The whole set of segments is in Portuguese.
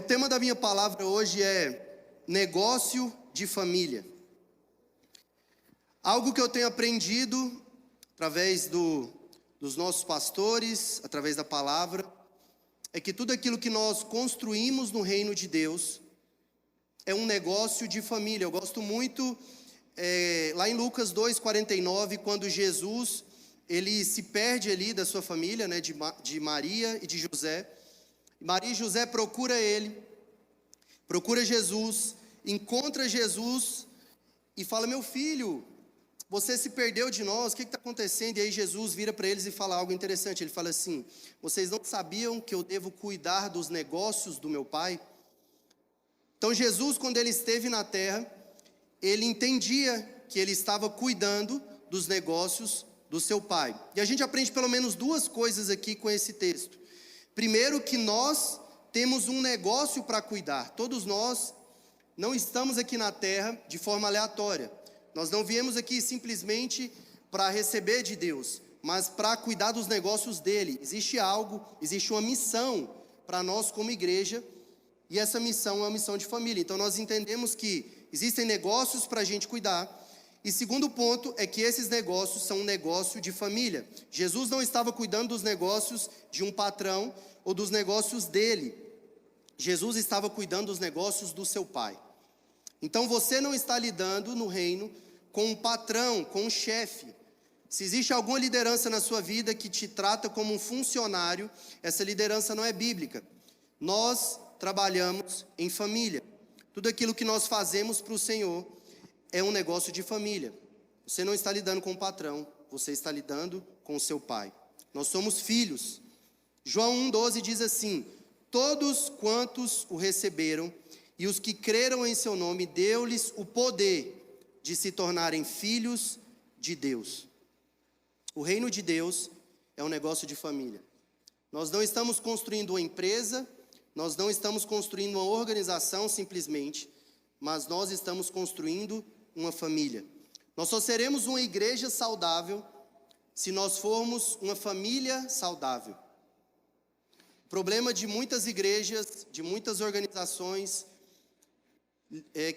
O tema da minha palavra hoje é negócio de família. Algo que eu tenho aprendido através dos nossos pastores, através da palavra, é que tudo aquilo que nós construímos no reino de Deus é um negócio de família. Eu gosto muito, lá em Lucas 2,49, quando Jesus ele se perde ali da sua família, né, de Maria e de José. Maria e José procura Jesus, encontra Jesus e fala: meu filho, você se perdeu de nós, o que está acontecendo? E aí Jesus vira para eles e fala algo interessante. Ele fala assim: vocês não sabiam que eu devo cuidar dos negócios do meu pai? Então Jesus, quando ele esteve na terra, ele entendia que ele estava cuidando dos negócios do seu pai. E a gente aprende pelo menos duas coisas aqui com esse texto. Primeiro, que nós temos um negócio para cuidar. Todos nós não estamos aqui na terra de forma aleatória. Nós não viemos aqui simplesmente para receber de Deus, mas para cuidar dos negócios dele. Existe uma missão para nós como igreja, e essa missão é uma missão de família. Então nós entendemos que existem negócios para a gente cuidar. E segundo ponto é que esses negócios são um negócio de família. Jesus não estava cuidando dos negócios de um patrão ou dos negócios dele. Jesus estava cuidando dos negócios do seu pai. Então você não está lidando no reino com um patrão, com um chefe. Se existe alguma liderança na sua vida que te trata como um funcionário, essa liderança não é bíblica. Nós trabalhamos em família. Tudo aquilo que nós fazemos para o Senhor é um negócio de família. Você não está lidando com o patrão, você está lidando com o seu pai. Nós somos filhos. João 1,12 diz assim: todos quantos o receberam e os que creram em seu nome, deu-lhes o poder de se tornarem filhos de Deus. O reino de Deus é um negócio de família. Nós não estamos construindo uma empresa, nós não estamos construindo uma organização simplesmente, mas nós estamos construindo uma família. Nós só seremos uma igreja saudável se nós formos uma família saudável. O problema de muitas igrejas, de muitas organizações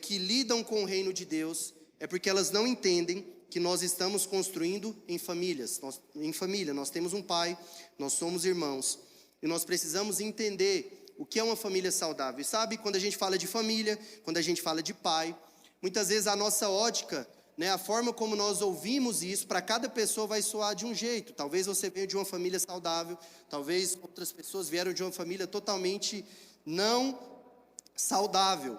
que lidam com o reino de Deus, é porque elas não entendem que nós estamos construindo em famílias. Em família, nós temos um pai, nós somos irmãos, e nós precisamos entender o que é uma família saudável. E sabe, quando a gente fala de família, quando a gente fala de pai, muitas vezes a nossa ótica, né, a forma como nós ouvimos isso, para cada pessoa vai soar de um jeito. Talvez você venha de uma família saudável, talvez outras pessoas vieram de uma família totalmente não saudável.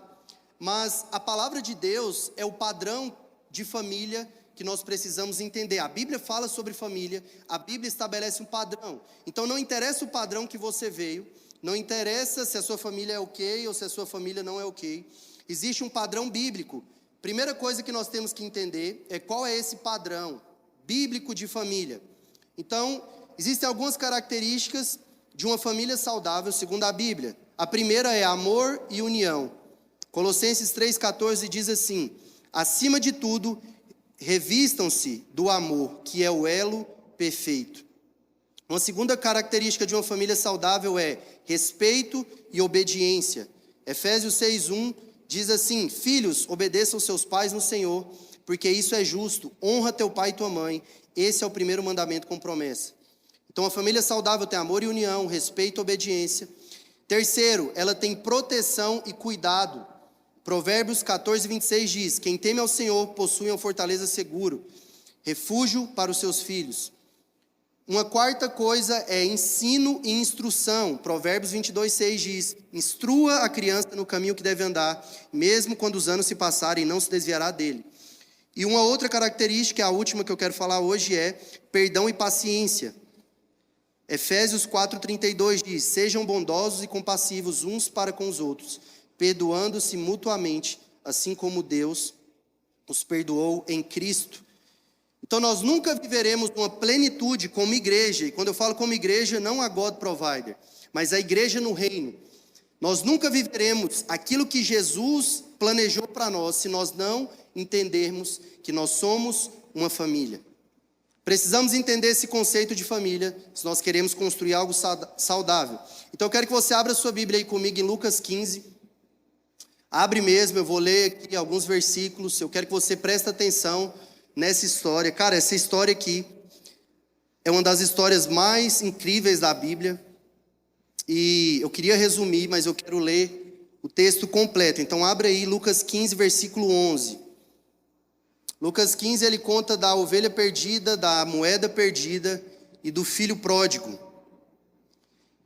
Mas a palavra de Deus é o padrão de família que nós precisamos entender. A Bíblia fala sobre família, a Bíblia estabelece um padrão. Então não interessa o padrão que você veio, não interessa se a sua família é ok ou se a sua família não é ok. Existe um padrão bíblico. Primeira coisa que nós temos que entender é qual é esse padrão bíblico de família. Então, existem algumas características de uma família saudável segundo a Bíblia. A primeira é amor e união. Colossenses 3,14 diz assim: acima de tudo, revistam-se do amor, que é o elo perfeito. Uma segunda característica de uma família saudável é respeito e obediência. Efésios 6,1 diz assim: filhos, obedeçam seus pais no Senhor, porque isso é justo. Honra teu pai e tua mãe. Esse é o primeiro mandamento com promessa. Então a família saudável tem amor e união, respeito e obediência. Terceiro, ela tem proteção e cuidado. Provérbios 14:26 diz: quem teme ao Senhor possui uma fortaleza segura, refúgio para os seus filhos. Uma quarta coisa é ensino e instrução. Provérbios 22:6 diz: instrua a criança no caminho que deve andar, mesmo quando os anos se passarem, não se desviará dele. E uma outra característica, a última que eu quero falar hoje, é perdão e paciência. Efésios 4:32 diz: sejam bondosos e compassivos uns para com os outros, perdoando-se mutuamente, assim como Deus os perdoou em Cristo. Então nós nunca viveremos uma plenitude como igreja, e quando eu falo como igreja, não a God Provider, mas a igreja no reino. Nós nunca viveremos aquilo que Jesus planejou para nós, se nós não entendermos que nós somos uma família. Precisamos entender esse conceito de família se nós queremos construir algo saudável. Então eu quero que você abra sua Bíblia aí comigo em Lucas 15. Abre mesmo, eu vou ler aqui alguns versículos. Eu quero que você preste atenção nessa história. Cara, essa história aqui é uma das histórias mais incríveis da Bíblia. E eu queria resumir, mas eu quero ler o texto completo. Então abre aí Lucas 15, versículo 11. Lucas 15, ele conta da ovelha perdida, da moeda perdida e do filho pródigo.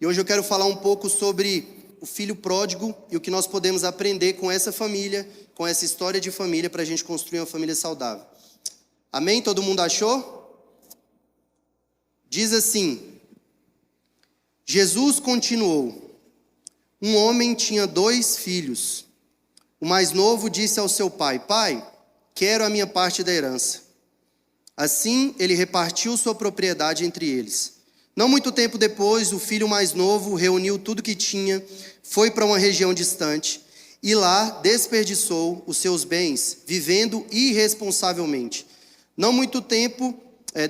E hoje eu quero falar um pouco sobre o filho pródigo e o que nós podemos aprender com essa família, com essa história de família, para a gente construir uma família saudável. Amém? Todo mundo achou? Diz assim: Jesus continuou: um homem tinha 2 filhos. O mais novo disse ao seu pai: Pai, quero a minha parte da herança. Assim, ele repartiu sua propriedade entre eles. Não muito tempo depois, o filho mais novo reuniu tudo que tinha, foi para uma região distante e lá desperdiçou os seus bens, vivendo irresponsavelmente. Não muito tempo,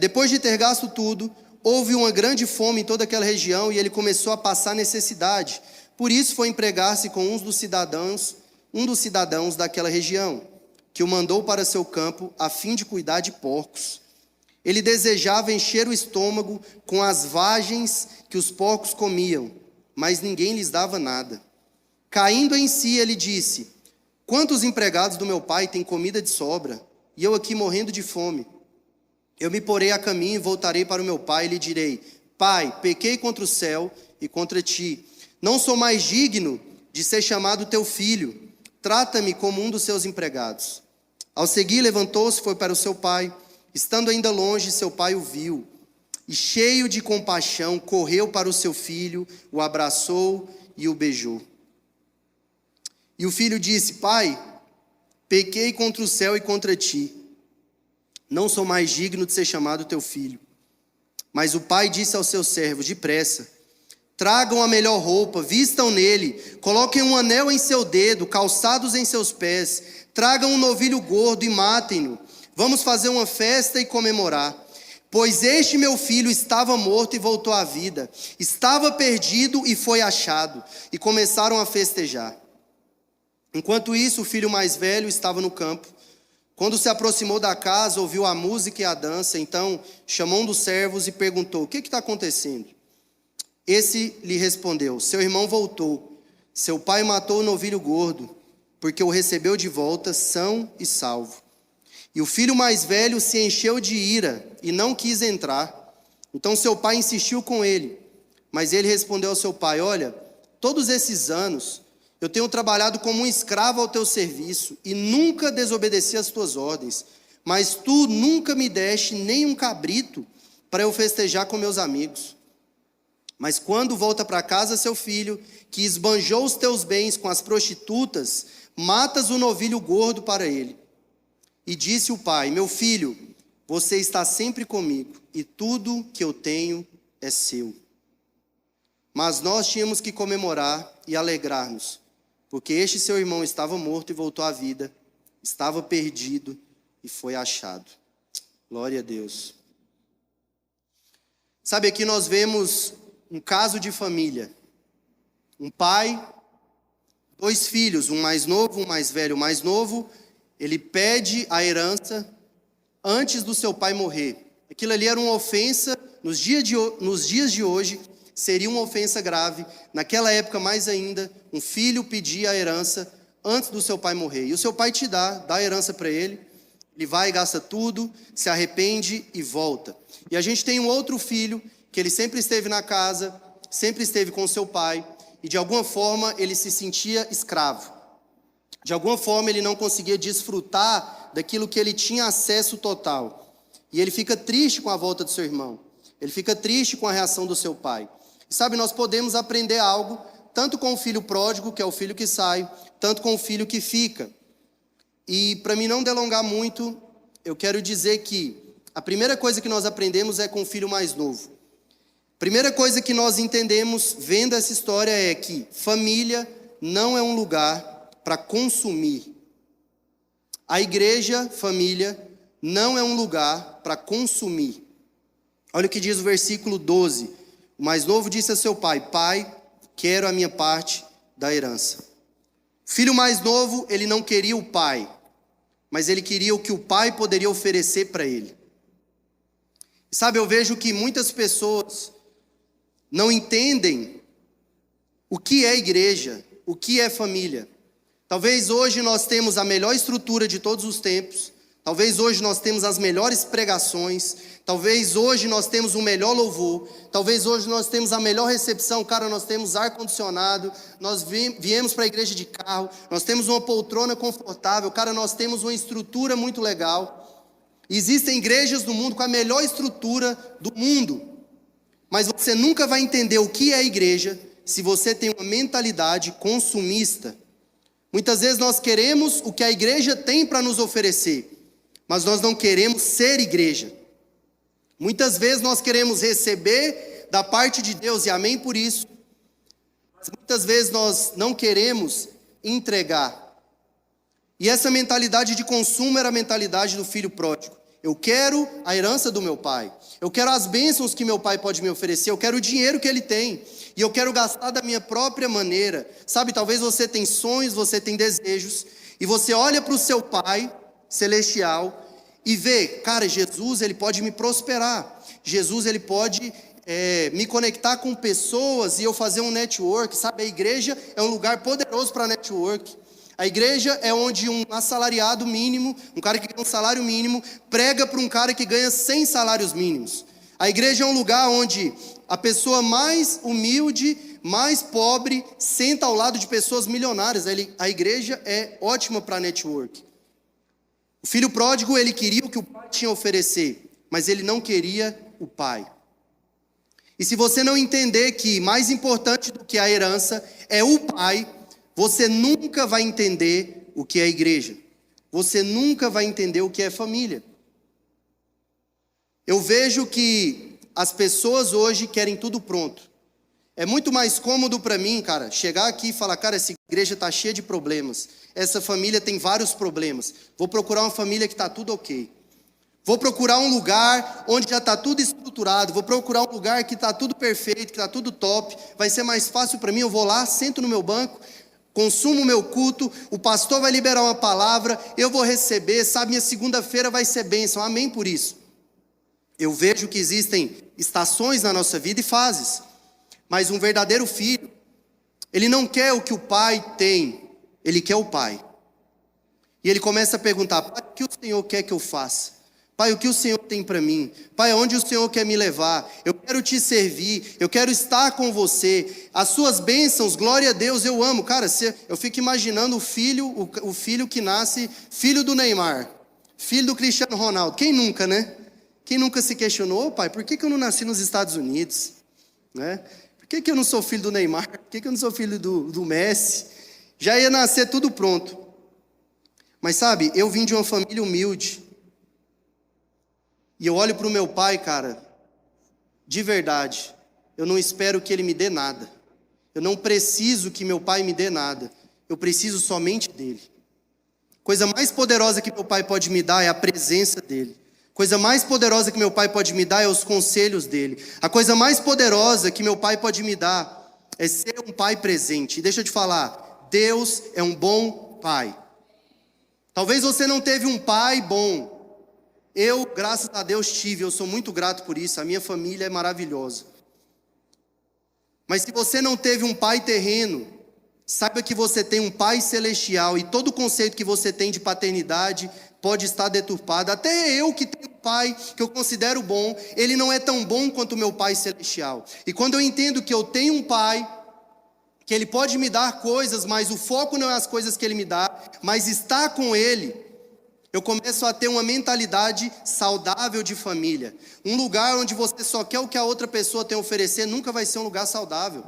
depois de ter gasto tudo, houve uma grande fome em toda aquela região e ele começou a passar necessidade. Por isso foi empregar-se com um dos cidadãos daquela região, que o mandou para seu campo a fim de cuidar de porcos. Ele desejava encher o estômago com as vagens que os porcos comiam, mas ninguém lhes dava nada. Caindo em si, ele disse: quantos empregados do meu pai têm comida de sobra, e eu aqui morrendo de fome? Eu me porei a caminho e voltarei para o meu pai e lhe direi: Pai, pequei contra o céu e contra ti. Não sou mais digno de ser chamado teu filho. Trata-me como um dos seus empregados. Ao seguir, levantou-se e foi para o seu pai. Estando ainda longe, seu pai o viu. E cheio de compaixão, correu para o seu filho, o abraçou e o beijou. E o filho disse: Pai, pequei contra o céu e contra ti. Não sou mais digno de ser chamado teu filho. Mas o pai disse aos seus servos: depressa, tragam a melhor roupa, vistam nele, coloquem um anel em seu dedo, calçados em seus pés, tragam um novilho gordo e matem-no. Vamos fazer uma festa e comemorar. Pois este meu filho estava morto e voltou à vida, estava perdido e foi achado. E começaram a festejar. Enquanto isso, o filho mais velho estava no campo. Quando se aproximou da casa, ouviu a música e a dança. Então chamou um dos servos e perguntou: o que está acontecendo? Esse lhe respondeu: seu irmão voltou. Seu pai matou o novilho gordo, porque o recebeu de volta são e salvo. E o filho mais velho se encheu de ira e não quis entrar. Então seu pai insistiu com ele. Mas ele respondeu ao seu pai: olha, todos esses anos eu tenho trabalhado como um escravo ao teu serviço e nunca desobedeci às tuas ordens. Mas tu nunca me deste nem um cabrito para eu festejar com meus amigos. Mas quando volta para casa seu filho, que esbanjou os teus bens com as prostitutas, matas o novilho gordo para ele. E disse o pai: meu filho, você está sempre comigo, e tudo que eu tenho é seu. Mas nós tínhamos que comemorar e alegrar-nos, porque este seu irmão estava morto e voltou à vida, estava perdido e foi achado. Glória a Deus. Sabe, aqui nós vemos um caso de família. Um pai, 2 filhos, um mais novo, um mais velho. O mais novo, ele pede a herança antes do seu pai morrer. Aquilo ali era uma ofensa, nos dias de hoje, seria uma ofensa grave. Naquela época, mais ainda, um filho pedia a herança antes do seu pai morrer. E o seu pai te dá a herança para ele, ele vai e gasta tudo, se arrepende e volta. E a gente tem um outro filho, que ele sempre esteve na casa, sempre esteve com o seu pai, e de alguma forma ele se sentia escravo. De alguma forma ele não conseguia desfrutar daquilo que ele tinha acesso total. E ele fica triste com a volta do seu irmão. Ele fica triste com a reação do seu pai. E sabe, nós podemos aprender algo, tanto com o filho pródigo, que é o filho que sai, tanto com o filho que fica. E para mim não delongar muito, eu quero dizer que a primeira coisa que nós aprendemos é com o filho mais novo. Primeira coisa que nós entendemos vendo essa história é que família não é um lugar para consumir. A igreja, família, não é um lugar para consumir. Olha o que diz o versículo 12. O mais novo disse a seu pai: pai, quero a minha parte da herança. O filho mais novo, ele não queria o pai, mas ele queria o que o pai poderia oferecer para ele. Sabe, eu vejo que muitas pessoas não entendem o que é igreja, o que é família. Talvez hoje nós temos a melhor estrutura de todos os tempos, talvez hoje nós temos as melhores pregações, talvez hoje nós temos o melhor louvor, talvez hoje nós temos a melhor recepção, cara, nós temos ar-condicionado, nós viemos para a igreja de carro, nós temos uma poltrona confortável, cara, nós temos uma estrutura muito legal. Existem igrejas no mundo com a melhor estrutura do mundo, mas você nunca vai entender o que é igreja se você tem uma mentalidade consumista. Muitas vezes nós queremos o que a igreja tem para nos oferecer, mas nós não queremos ser igreja. Muitas vezes nós queremos receber da parte de Deus, e amém por isso, mas muitas vezes nós não queremos entregar. E essa mentalidade de consumo era a mentalidade do filho pródigo. Eu quero a herança do meu pai, eu quero as bênçãos que meu pai pode me oferecer, eu quero o dinheiro que ele tem, e eu quero gastar da minha própria maneira. Sabe, talvez você tenha sonhos, você tem desejos, e você olha para o seu pai celestial e vê, cara, Jesus, ele pode me prosperar, Jesus, ele pode me conectar com pessoas e eu fazer um network. Sabe, a igreja é um lugar poderoso para network. A igreja é onde um assalariado mínimo, um cara que ganha um salário mínimo, prega para um cara que ganha 100 salários mínimos. A igreja é um lugar onde a pessoa mais humilde, mais pobre, senta ao lado de pessoas milionárias. A igreja é ótima para network. O filho pródigo, ele queria o que o pai tinha a oferecer, mas ele não queria o pai. E se você não entender que mais importante do que a herança é o pai, você nunca vai entender o que é igreja. Você nunca vai entender o que é família. Eu vejo que as pessoas hoje querem tudo pronto. É muito mais cômodo para mim, cara, chegar aqui e falar, cara, essa igreja está cheia de problemas. Essa família tem vários problemas. Vou procurar uma família que está tudo ok. Vou procurar um lugar onde já está tudo estruturado. Vou procurar um lugar que está tudo perfeito, que está tudo top. Vai ser mais fácil para mim, eu vou lá, sento no meu banco, consumo o meu culto, o pastor vai liberar uma palavra, eu vou receber, sabe, minha segunda-feira vai ser bênção, amém por isso. Eu vejo que existem estações na nossa vida e fases, mas um verdadeiro filho, ele não quer o que o pai tem, ele quer o pai. E ele começa a perguntar, pai, o que o Senhor quer que eu faça? Pai, o que o Senhor tem para mim? Pai, aonde o Senhor quer me levar? Eu quero te servir, eu quero estar com você. As suas bênçãos, glória a Deus, eu amo. Cara, eu fico imaginando o filho que nasce, filho do Neymar, filho do Cristiano Ronaldo. Quem nunca, né? Quem nunca se questionou, pai, por que eu não nasci nos Estados Unidos? Né? Por que eu não sou filho do Neymar? Por que eu não sou filho do Messi? Já ia nascer tudo pronto. Mas sabe, eu vim de uma família humilde. E eu olho para o meu pai, cara, de verdade, eu não espero que ele me dê nada. Eu não preciso que meu pai me dê nada. Eu preciso somente dele. Coisa mais poderosa que meu pai pode me dar é a presença dele. Coisa mais poderosa que meu pai pode me dar é os conselhos dele. A coisa mais poderosa que meu pai pode me dar é ser um pai presente. E deixa eu te falar, Deus é um bom pai. Talvez você não teve um pai bom. Eu, graças a Deus, tive, eu sou muito grato por isso, a minha família é maravilhosa. Mas se você não teve um pai terreno, saiba que você tem um pai celestial, e todo o conceito que você tem de paternidade pode estar deturpado. Até eu que tenho um pai que eu considero bom, ele não é tão bom quanto o meu pai celestial. E quando eu entendo que eu tenho um pai, que ele pode me dar coisas, mas o foco não é as coisas que ele me dá, mas estar com ele, eu começo a ter uma mentalidade saudável de família. Um lugar onde você só quer o que a outra pessoa tem a oferecer nunca vai ser um lugar saudável.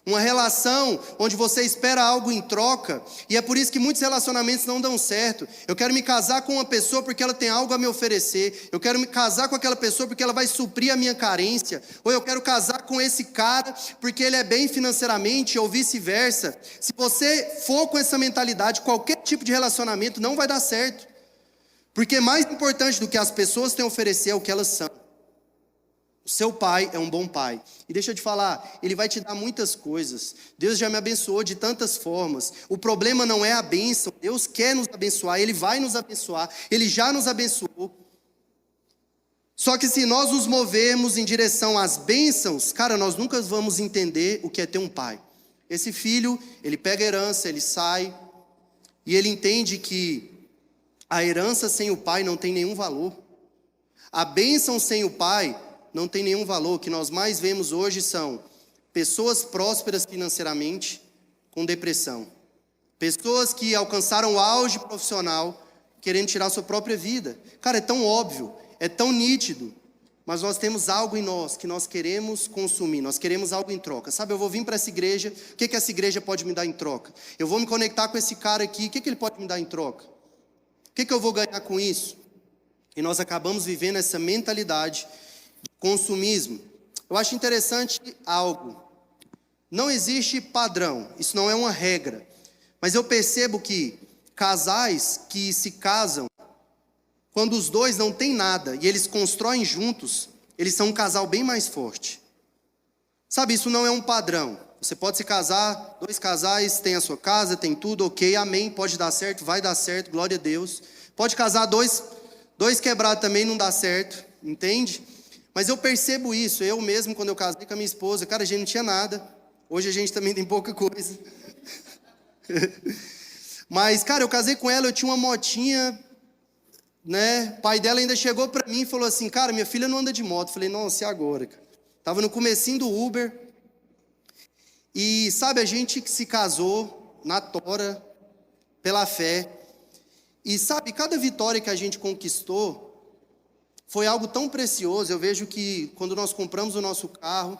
Uma relação onde você espera algo em troca, e é por isso que muitos relacionamentos não dão certo. Eu quero me casar com uma pessoa porque ela tem algo a me oferecer. Eu quero me casar com aquela pessoa porque ela vai suprir a minha carência. Ou eu quero casar com esse cara porque ele é bem financeiramente, ou vice-versa. Se você for com essa mentalidade, qualquer tipo de relacionamento não vai dar certo. Porque mais importante do que as pessoas têm a oferecer é o que elas são. O seu pai é um bom pai. E deixa eu te falar, ele vai te dar muitas coisas. Deus já me abençoou de tantas formas. O problema não é a bênção. Deus quer nos abençoar, Ele vai nos abençoar. Ele já nos abençoou. Só que se nós nos movermos em direção às bênçãos, cara, nós nunca vamos entender o que é ter um pai. Esse filho, ele pega a herança, ele sai, e ele entende que a herança sem o pai não tem nenhum valor. A bênção sem o pai não tem nenhum valor. O que nós mais vemos hoje são pessoas prósperas financeiramente com depressão. Pessoas que alcançaram o auge profissional querendo tirar sua própria vida. Cara, é tão óbvio, é tão nítido, mas nós temos algo em nós que nós queremos consumir, nós queremos algo em troca. Sabe, eu vou vir para essa igreja, o que essa igreja pode me dar em troca? Eu vou me conectar com esse cara aqui, o que ele pode me dar em troca? O que eu vou ganhar com isso? E nós acabamos vivendo essa mentalidade de consumismo. Eu acho interessante algo. Não existe padrão, isso não é uma regra. Mas eu percebo que casais que se casam, quando os dois não têm nada e eles constroem juntos, eles são um casal bem mais forte. Sabe, isso não é um padrão. Você pode se casar, dois casais, tem a sua casa, tem tudo, ok, amém, pode dar certo, vai dar certo, glória a Deus. Pode casar dois quebrados também, não dá certo, entende? Mas eu percebo isso, eu mesmo, quando eu casei com a minha esposa, cara, a gente não tinha nada. Hoje a gente também tem pouca coisa. Mas, cara, eu casei com ela, eu tinha uma motinha, né? O pai dela ainda chegou pra mim e falou assim, cara, minha filha não anda de moto. Eu falei, nossa, e agora, cara? Tava no comecinho do Uber. E, sabe, a gente que se casou na tora, pela fé. E, sabe, cada vitória que a gente conquistou foi algo tão precioso. Eu vejo que quando nós compramos o nosso carro,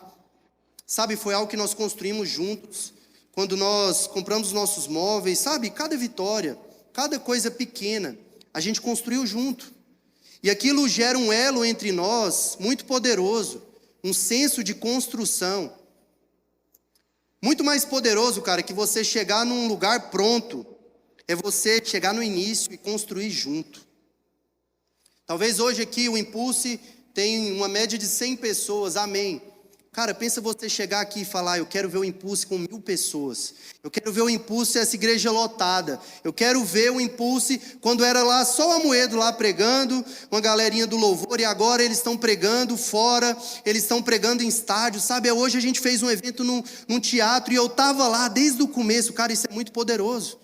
sabe, foi algo que nós construímos juntos. Quando nós compramos os nossos móveis, sabe, cada vitória, cada coisa pequena, a gente construiu junto. E aquilo gera um elo entre nós muito poderoso, um senso de construção. Muito mais poderoso, cara, que você chegar num lugar pronto, é você chegar no início e construir junto. Talvez hoje aqui o Impulse tem uma média de 100 pessoas, amém. Cara, pensa você chegar aqui e falar, eu quero ver o Impulse com 1000 pessoas. Eu quero ver o Impulse, essa igreja lotada. Eu quero ver o Impulse quando era lá só o Amoedo lá pregando, uma galerinha do louvor, e agora eles estão pregando fora, eles estão pregando em estádio, sabe? Hoje a gente fez um evento num teatro e eu estava lá desde o começo, cara, isso é muito poderoso.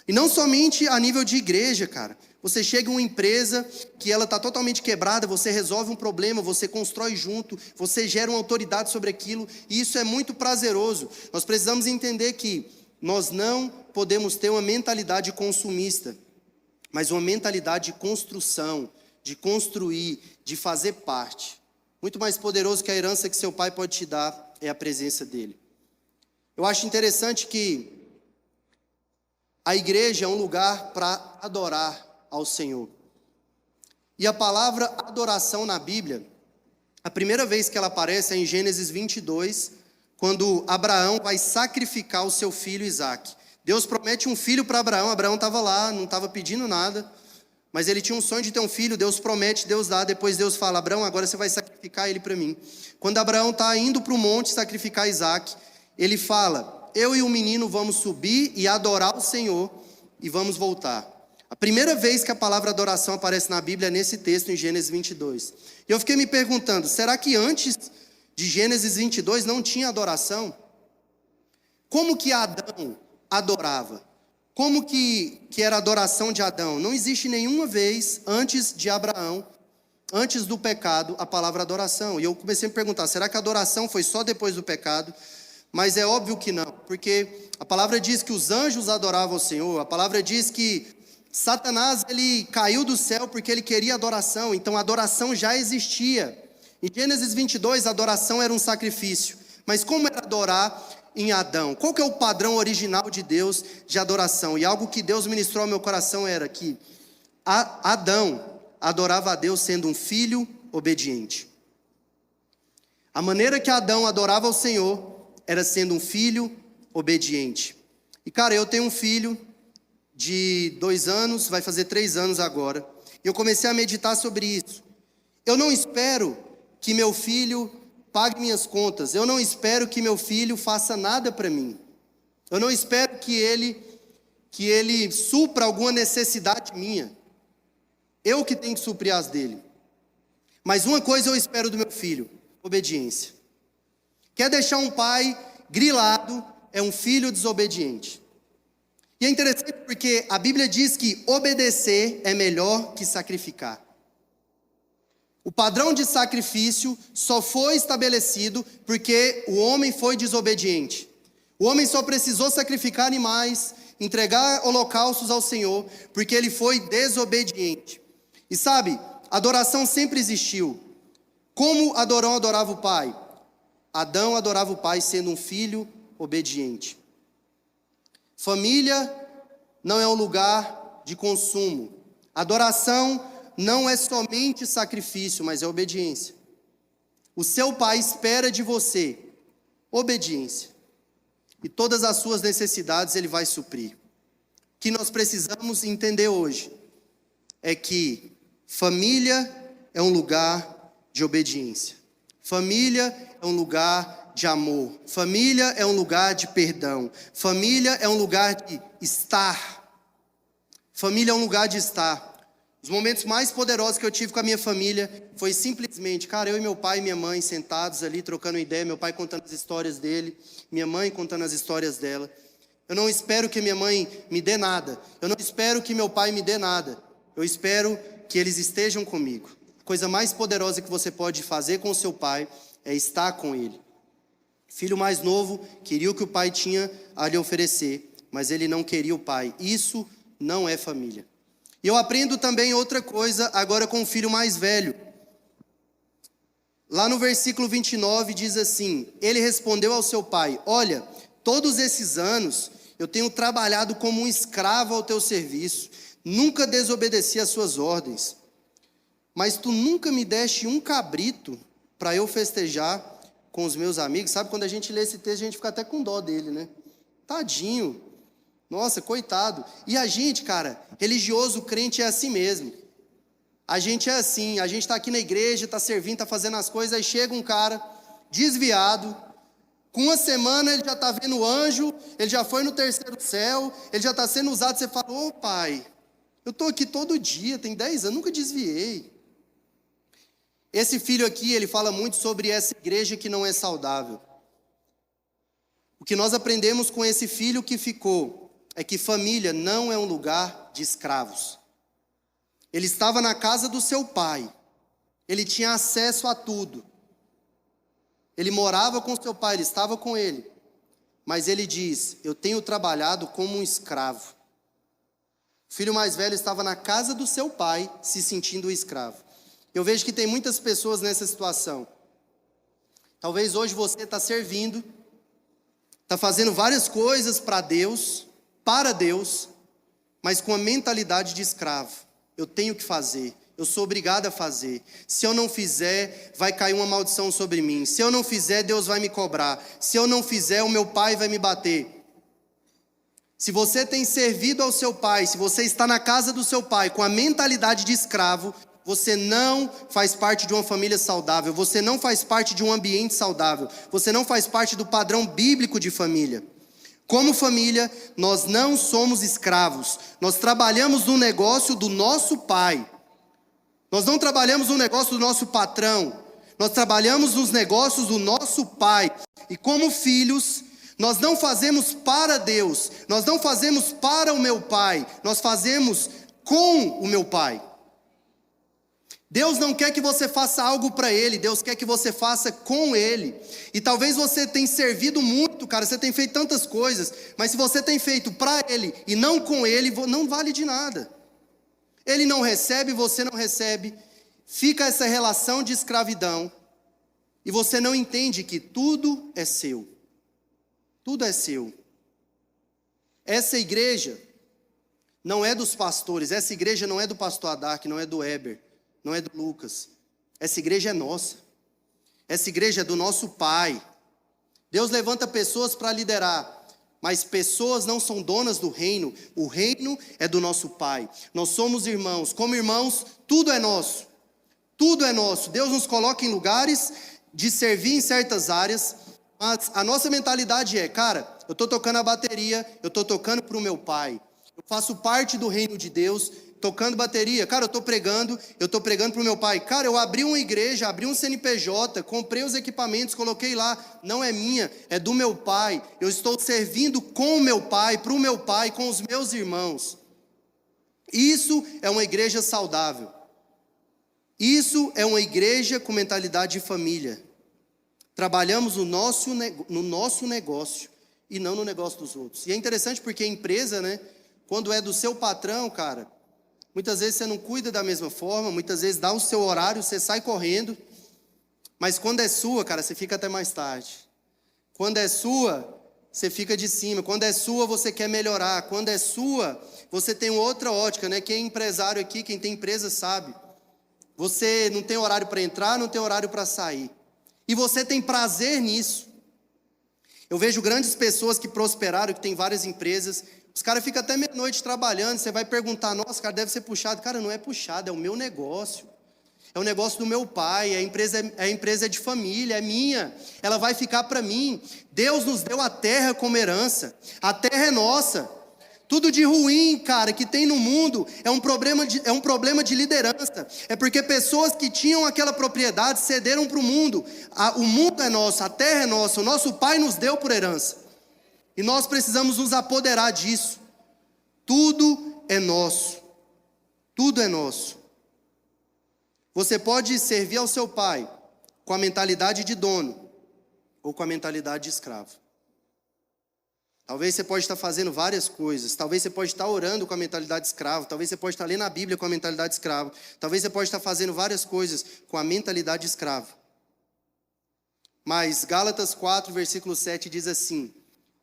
E não somente a nível de igreja, cara. Você chega em uma empresa que ela está totalmente quebrada, você resolve um problema, você constrói junto, você gera uma autoridade sobre aquilo, e isso é muito prazeroso. Nós precisamos entender que nós não podemos ter uma mentalidade consumista, mas uma mentalidade de construção, de construir, de fazer parte. Muito mais poderoso que a herança que seu pai pode te dar é a presença dele. Eu acho interessante que a igreja é um lugar para adorar ao Senhor. E a palavra adoração na Bíblia, a primeira vez que ela aparece é em Gênesis 22, quando Abraão vai sacrificar o seu filho Isaque. Deus promete um filho para Abraão, Abraão estava lá, não estava pedindo nada, mas ele tinha um sonho de ter um filho, Deus promete, Deus dá, depois Deus fala, Abraão, agora você vai sacrificar ele para mim. Quando Abraão está indo para o monte sacrificar Isaque, ele fala, eu e o menino vamos subir e adorar o Senhor e vamos voltar. A primeira vez que a palavra adoração aparece na Bíblia é nesse texto, em Gênesis 22. E eu fiquei me perguntando, será que antes de Gênesis 22 não tinha adoração? Como que Adão adorava? Como que era a adoração de Adão? Não existe nenhuma vez antes de Abraão, antes do pecado, a palavra adoração. E eu comecei a me perguntar, será que a adoração foi só depois do pecado? Mas é óbvio que não, porque a palavra diz que os anjos adoravam o Senhor, a palavra diz que Satanás, ele caiu do céu porque ele queria adoração, então a adoração já existia. Em Gênesis 22, a adoração era um sacrifício. Mas como era adorar em Adão? Qual que é o padrão original de Deus de adoração? E algo que Deus ministrou ao meu coração era que Adão adorava a Deus sendo um filho obediente. A maneira que Adão adorava ao Senhor era sendo um filho obediente. E cara, eu tenho um filho de 2 anos, vai fazer 3 anos agora. E eu comecei a meditar sobre isso. Eu não espero que meu filho pague minhas contas. Eu não espero que meu filho faça nada para mim. Eu não espero que ele supra alguma necessidade minha. Eu que tenho que suprir as dele. Mas uma coisa eu espero do meu filho: obediência. Quer deixar um pai grilado, é um filho desobediente. E é interessante porque a Bíblia diz que obedecer é melhor que sacrificar. O padrão de sacrifício só foi estabelecido porque o homem foi desobediente. O homem só precisou sacrificar animais, entregar holocaustos ao Senhor, porque ele foi desobediente. E sabe, adoração sempre existiu. Como Adão adorava o pai? Adão adorava o pai sendo um filho obediente. Família não é um lugar de consumo. Adoração não é somente sacrifício, mas é obediência. O seu pai espera de você obediência. E todas as suas necessidades ele vai suprir. O que nós precisamos entender hoje é que família é um lugar de obediência. Família é um lugar de amor. Família é um lugar de perdão. Família é um lugar de estar. Família é um lugar de estar. Os momentos mais poderosos que eu tive com a minha família foi simplesmente, cara, eu e meu pai e minha mãe sentados ali, trocando ideia, meu pai contando as histórias dele, minha mãe contando as histórias dela. Eu não espero que minha mãe me dê nada. Eu não espero que meu pai me dê nada. Eu espero que eles estejam comigo. A coisa mais poderosa que você pode fazer com o seu pai é estar com ele. Filho mais novo queria o que o pai tinha a lhe oferecer, mas ele não queria o pai. Isso não é família. E eu aprendo também outra coisa agora com o filho mais velho. Lá no versículo 29 diz assim: ele respondeu ao seu pai: olha, todos esses anos eu tenho trabalhado como um escravo ao teu serviço, nunca desobedeci às suas ordens, mas tu nunca me deste um cabrito para eu festejar com os meus amigos. Sabe, quando a gente lê esse texto, a gente fica até com dó dele, né? Tadinho. Nossa, coitado. E a gente, cara, religioso, crente é assim mesmo. A gente é assim, a gente está aqui na igreja, está servindo, está fazendo as coisas, aí chega um cara desviado, com uma semana ele já está vendo anjo, ele já foi no terceiro céu, ele já está sendo usado, você fala: ô pai, eu estou aqui todo dia, tem 10 anos, nunca desviei. Esse filho aqui, ele fala muito sobre essa igreja que não é saudável. O que nós aprendemos com esse filho que ficou é que família não é um lugar de escravos. Ele estava na casa do seu pai, ele tinha acesso a tudo. Ele morava com seu pai, ele estava com ele. Mas ele diz: eu tenho trabalhado como um escravo. O filho mais velho estava na casa do seu pai, se sentindo escravo. Eu vejo que tem muitas pessoas nessa situação. Talvez hoje você está servindo, está fazendo várias coisas para Deus, mas com a mentalidade de escravo. Eu tenho que fazer, eu sou obrigado a fazer. Se eu não fizer, vai cair uma maldição sobre mim. Se eu não fizer, Deus vai me cobrar. Se eu não fizer, o meu pai vai me bater. Se você tem servido ao seu pai, se você está na casa do seu pai com a mentalidade de escravo, você não faz parte de uma família saudável, você não faz parte de um ambiente saudável, você não faz parte do padrão bíblico de família. Como família, nós não somos escravos, nós trabalhamos no negócio do nosso pai. Nós não trabalhamos no negócio do nosso patrão, nós trabalhamos nos negócios do nosso pai. E como filhos, nós não fazemos para Deus, nós não fazemos para o meu pai, nós fazemos com o meu pai. Deus não quer que você faça algo para Ele, Deus quer que você faça com Ele. E talvez você tenha servido muito, cara, você tem feito tantas coisas, mas se você tem feito para Ele e não com Ele, não vale de nada. Ele não recebe, você não recebe, fica essa relação de escravidão, e você não entende que tudo é seu. Tudo é seu. Essa igreja não é dos pastores, essa igreja não é do pastor Adark, não é do Eber, não é do Lucas. Essa igreja é nossa. Essa igreja é do nosso Pai. Deus levanta pessoas para liderar, mas pessoas não são donas do reino. O reino é do nosso Pai. Nós somos irmãos. Como irmãos, tudo é nosso. Tudo é nosso. Deus nos coloca em lugares de servir em certas áreas, mas a nossa mentalidade é, cara, eu estou tocando a bateria, eu estou tocando para o meu pai. Eu faço parte do reino de Deus, tocando bateria. Cara, eu estou pregando para o meu pai. Cara, eu abri uma igreja, abri um CNPJ, comprei os equipamentos, coloquei lá. Não é minha, é do meu pai. Eu estou servindo com o meu pai, para o meu pai, com os meus irmãos. Isso é uma igreja saudável. Isso é uma igreja com mentalidade de família. Trabalhamos no nosso negócio e não no negócio dos outros. E é interessante porque a empresa, né, quando é do seu patrão, cara, muitas vezes você não cuida da mesma forma, muitas vezes dá o seu horário, você sai correndo, mas quando é sua, cara, você fica até mais tarde. Quando é sua, você fica de cima. Quando é sua, você quer melhorar. Quando é sua, você tem outra ótica, né? Quem é empresário aqui, quem tem empresa sabe. Você não tem horário para entrar, não tem horário para sair. E você tem prazer nisso. Eu vejo grandes pessoas que prosperaram, que têm várias empresas. Os caras ficam até meia-noite trabalhando. Você vai perguntar, nossa, cara, deve ser puxado. Cara, não é puxado, é o meu negócio. É o negócio do meu pai, a empresa é de família, é minha. Ela vai ficar para mim. Deus nos deu a terra como herança. A terra é nossa. Tudo de ruim, cara, que tem no mundo é um problema de liderança. É porque pessoas que tinham aquela propriedade cederam para o mundo. O mundo é nosso, a terra é nossa, o nosso pai nos deu por herança. E nós precisamos nos apoderar disso. Tudo é nosso. Tudo é nosso. Você pode servir ao seu pai com a mentalidade de dono ou com a mentalidade de escravo. Talvez você pode estar fazendo várias coisas. Talvez você pode estar orando com a mentalidade de escravo. Talvez você pode estar lendo a Bíblia com a mentalidade de escravo. Talvez você pode estar fazendo várias coisas com a mentalidade de escravo. Mas Gálatas 4, versículo 7 diz assim: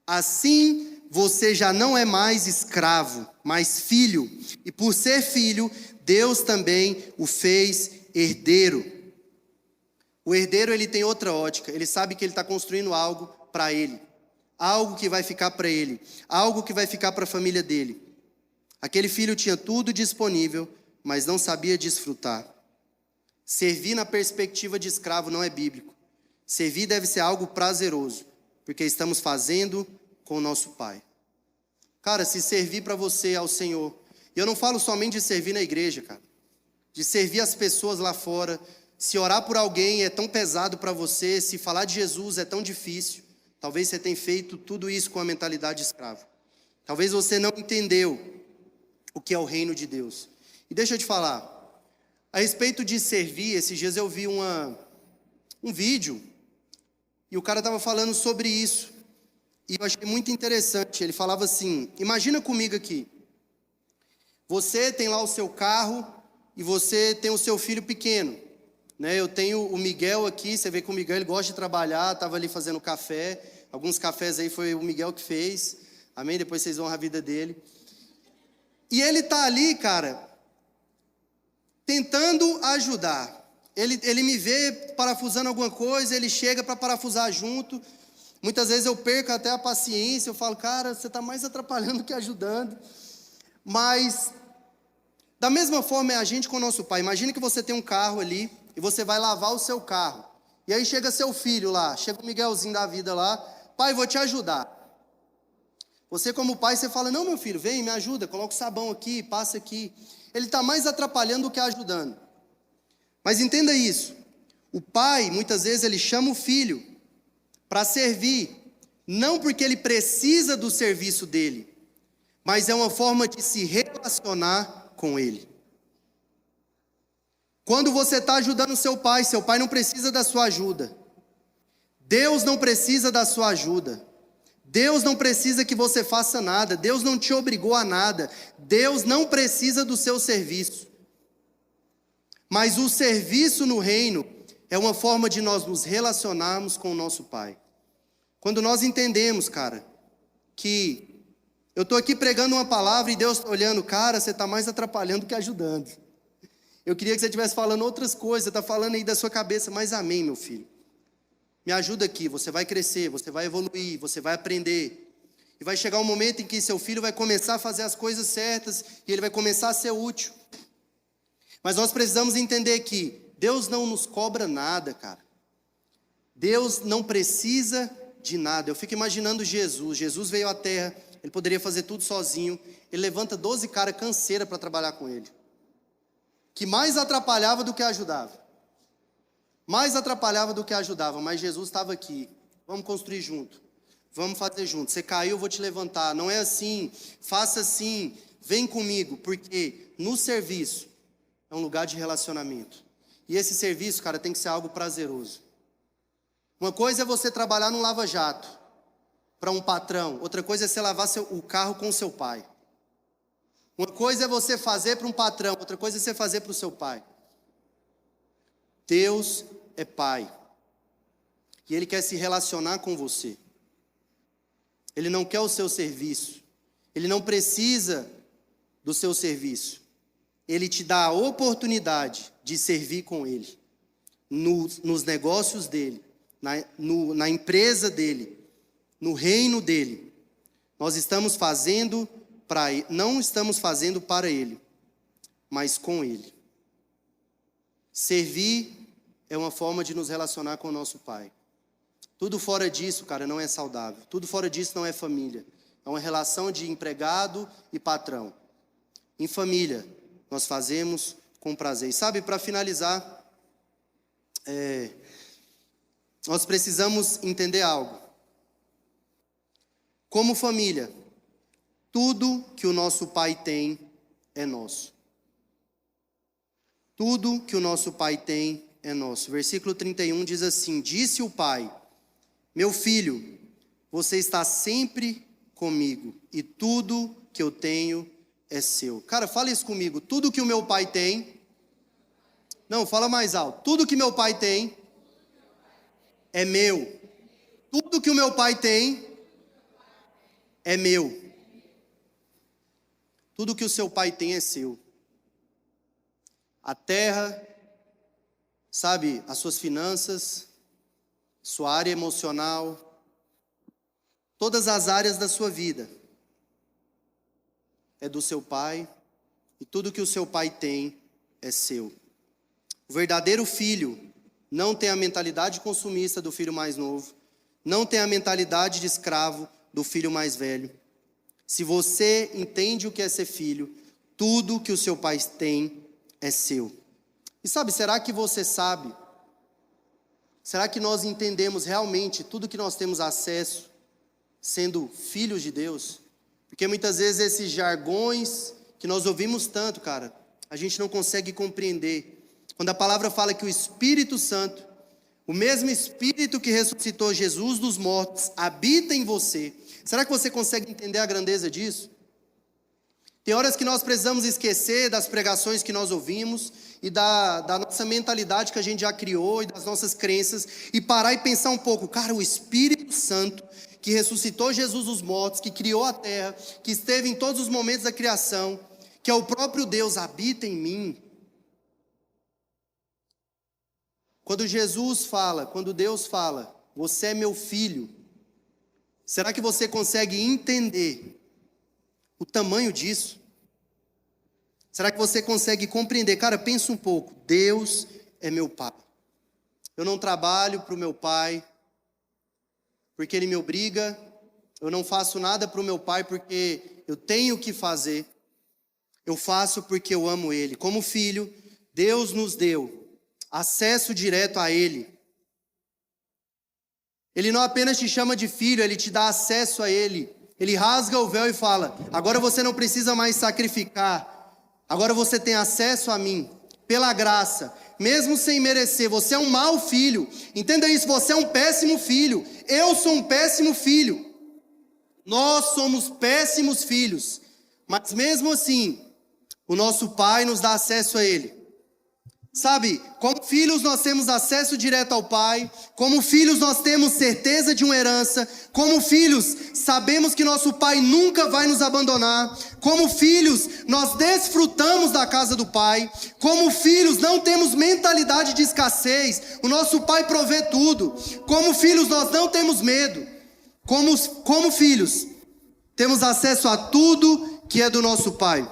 assim você já não é mais escravo, mas filho. E por ser filho, Deus também o fez herdeiro. O herdeiro, ele tem outra ótica. Ele sabe que ele está construindo algo para ele. Algo que vai ficar para ele, algo que vai ficar para a família dele. Aquele filho tinha tudo disponível, mas não sabia desfrutar. Servir na perspectiva de escravo não é bíblico. Servir deve ser algo prazeroso, porque estamos fazendo com o nosso Pai. Cara, se servir para você ao Senhor, e eu não falo somente de servir na igreja, cara, de servir as pessoas lá fora. Se orar por alguém é tão pesado para você, se falar de Jesus é tão difícil. Talvez você tenha feito tudo isso com a mentalidade de escravo. Talvez você não entendeu o que é o reino de Deus. E deixa eu te falar, a respeito de servir, esses dias eu vi um vídeo, e o cara estava falando sobre isso, e eu achei muito interessante. Ele falava assim, imagina comigo aqui, você tem lá o seu carro, e você tem o seu filho pequeno, né? Eu tenho o Miguel aqui, você vê que o Miguel ele gosta de trabalhar, estava ali fazendo café, alguns cafés aí foi o Miguel que fez, amém? Depois vocês vão a vida dele. E ele está ali, cara, tentando ajudar. Ele me vê parafusando alguma coisa, ele chega para parafusar junto. Muitas vezes eu perco até a paciência, eu falo, cara, você está mais atrapalhando que ajudando. Mas, da mesma forma é a gente com o nosso pai. Imagina que você tem um carro ali, e você vai lavar o seu carro. E aí chega seu filho lá, chega o Miguelzinho da vida lá, pai, vou te ajudar. Você como pai, você fala, não meu filho, vem, me ajuda, coloca o sabão aqui, passa aqui. Ele está mais atrapalhando do que ajudando. Mas entenda isso, o pai, muitas vezes, ele chama o filho para servir, não porque ele precisa do serviço dele, mas é uma forma de se relacionar com ele. Quando você está ajudando seu pai não precisa da sua ajuda. Deus não precisa da sua ajuda. Deus não precisa que você faça nada. Deus não te obrigou a nada. Deus não precisa do seu serviço. Mas o serviço no reino é uma forma de nós nos relacionarmos com o nosso Pai. Quando nós entendemos, cara, que eu estou aqui pregando uma palavra e Deus está olhando, cara, você está mais atrapalhando que ajudando. Eu queria que você estivesse falando outras coisas, você está falando aí da sua cabeça, mas amém, meu filho. Me ajuda aqui, você vai crescer, você vai evoluir, você vai aprender. E vai chegar um momento em que seu filho vai começar a fazer as coisas certas e ele vai começar a ser útil. Mas nós precisamos entender que Deus não nos cobra nada, cara. Deus não precisa de nada. Eu fico imaginando Jesus. Jesus veio à terra, ele poderia fazer tudo sozinho. Ele levanta 12 caras canseira para trabalhar com ele. Que mais atrapalhava do que ajudava. Mais atrapalhava do que ajudava, mas Jesus estava aqui. Vamos construir junto. Vamos fazer junto. Você caiu, eu vou te levantar. Não é assim, faça assim, vem comigo. Porque no serviço é um lugar de relacionamento. E esse serviço, cara, tem que ser algo prazeroso. Uma coisa é você trabalhar num lava-jato para um patrão. Outra coisa é você lavar o carro com o seu pai. Uma coisa é você fazer para um patrão. Outra coisa é você fazer para o seu pai. Deus é pai. E Ele quer se relacionar com você. Ele não quer o seu serviço. Ele não precisa do seu serviço. Ele te dá a oportunidade de servir com Ele. Nos negócios dEle. Na empresa dEle. No reino dEle. Nós estamos fazendo para Ele. Não estamos fazendo para Ele. Mas com Ele. Servir é uma forma de nos relacionar com o nosso Pai. Tudo fora disso, cara, não é saudável. Tudo fora disso não é família. É uma relação de empregado e patrão. Em família, nós fazemos com prazer. E sabe, para finalizar, nós precisamos entender algo. Como família, tudo que o nosso Pai tem é nosso. Tudo que o nosso Pai tem é nosso. Versículo 31 diz assim: disse o Pai: meu filho, você está sempre comigo, e tudo que eu tenho é seu. Cara, fala isso comigo. Tudo que o meu Pai tem. Não, fala mais alto. Tudo que meu Pai tem é meu. Tudo que o meu Pai tem é meu. Tudo que o seu pai tem é seu. A terra, sabe, as suas finanças, sua área emocional, todas as áreas da sua vida é do seu pai, e tudo que o seu pai tem é seu. O verdadeiro filho não tem a mentalidade consumista do filho mais novo, não tem a mentalidade de escravo do filho mais velho. Se você entende o que é ser filho, tudo que o seu pai tem é seu. E sabe, será que você sabe? Será que nós entendemos realmente tudo que nós temos acesso sendo filhos de Deus? Porque muitas vezes esses jargões que nós ouvimos tanto, cara, a gente não consegue compreender. Quando a palavra fala que o Espírito Santo, o mesmo Espírito que ressuscitou Jesus dos mortos, habita em você. Será que você consegue entender a grandeza disso? Tem horas que nós precisamos esquecer das pregações que nós ouvimos e da nossa mentalidade que a gente já criou e das nossas crenças e parar e pensar um pouco. Cara, o Espírito Santo que ressuscitou Jesus dos mortos, que criou a terra, que esteve em todos os momentos da criação, que é o próprio Deus, habita em mim. Quando Jesus fala, quando Deus fala, você é meu filho, será que você consegue entender o tamanho disso? Será que você consegue compreender? Cara, pensa um pouco. Deus é meu pai. Eu não trabalho para o meu pai porque ele me obriga. Eu não faço nada para o meu pai porque eu tenho que fazer. Eu faço porque eu amo ele. Como filho, Deus nos deu acesso direto a ele. Ele não apenas te chama de filho, ele te dá acesso a ele. Ele rasga o véu e fala: agora você não precisa mais sacrificar. Agora você tem acesso a mim, pela graça, mesmo sem merecer. Você é um mau filho. Entenda isso, você é um péssimo filho. Eu sou um péssimo filho. Nós somos péssimos filhos. Mas mesmo assim, o nosso pai nos dá acesso a ele. Sabe, como filhos nós temos acesso direto ao Pai, como filhos nós temos certeza de uma herança, como filhos sabemos que nosso Pai nunca vai nos abandonar, como filhos nós desfrutamos da casa do Pai, como filhos não temos mentalidade de escassez, o nosso Pai provê tudo, como filhos nós não temos medo, como filhos temos acesso a tudo que é do nosso Pai.